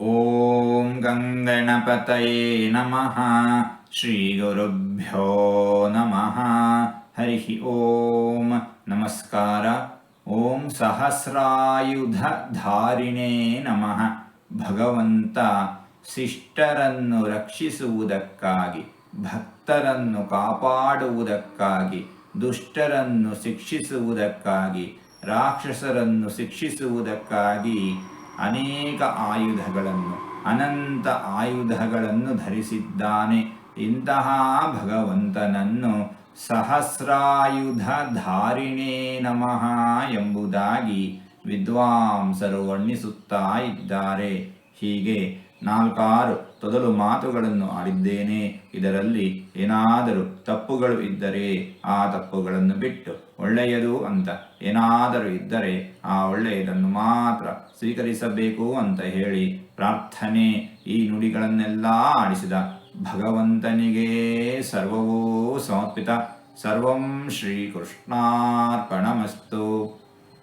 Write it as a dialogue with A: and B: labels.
A: ಓಂ ಗಂಗಣಪತಯೇ ನಮಃ. ಶ್ರೀ ಗುರುಭ್ಯೋ ನಮಃ. ಹರಿ ಓಂ. ನಮಸ್ಕಾರ. ಓಂ ಸಹಸ್ರಾಯುಧ ಧಾರಿಣೇ ನಮಃ. ಭಗವಂತ ಶಿಷ್ಟರನ್ನು ರಕ್ಷಿಸುವುದಕ್ಕಾಗಿ, ಭಕ್ತರನ್ನು ಕಾಪಾಡುವುದಕ್ಕಾಗಿ, ದುಷ್ಟರನ್ನು ಶಿಕ್ಷಿಸುವುದಕ್ಕಾಗಿ, ರಾಕ್ಷಸರನ್ನು ಶಿಕ್ಷಿಸುವುದಕ್ಕಾಗಿ ಅನೇಕ ಆಯುಧಗಳನ್ನು, ಅನಂತ ಆಯುಧಗಳನ್ನು ಧರಿಸಿದ್ದಾನೆ. ಇಂತಹ ಭಗವಂತನನ್ನು ಸಹಸ್ರಾಯುಧ ಧಾರಿಣೇ ನಮಃ ಎಂಬುದಾಗಿ ವಿದ್ವಾಂಸರು ವರ್ಣಿಸುತ್ತಾ ಇದ್ದಾರೆ. ಹೀಗೆ 4 ತೊದಲು ಮಾತುಗಳನ್ನು ಆಡಿದ್ದೇನೆ. ಇದರಲ್ಲಿ ಏನಾದರೂ ತಪ್ಪುಗಳು ಇದ್ದರೆ ಆ ತಪ್ಪುಗಳನ್ನು ಬಿಟ್ಟು ಒಳ್ಳೆಯದು ಅಂತ ಏನಾದರೂ ಇದ್ದರೆ ಆ ಒಳ್ಳೆಯದನ್ನು ಮಾತ್ರ ಸ್ವೀಕರಿಸಬೇಕು ಅಂತ ಹೇಳಿ ಪ್ರಾರ್ಥನೆ. ಈ ನುಡಿಗಳನ್ನೆಲ್ಲ ಆಡಿಸಿದ ಭಗವಂತನಿಗೆ ಸರ್ವವೂ ಸಮರ್ಪಿತ. ಸರ್ವಂ ಶ್ರೀಕೃಷ್ಣಾರ್ಪಣಮಸ್ತು.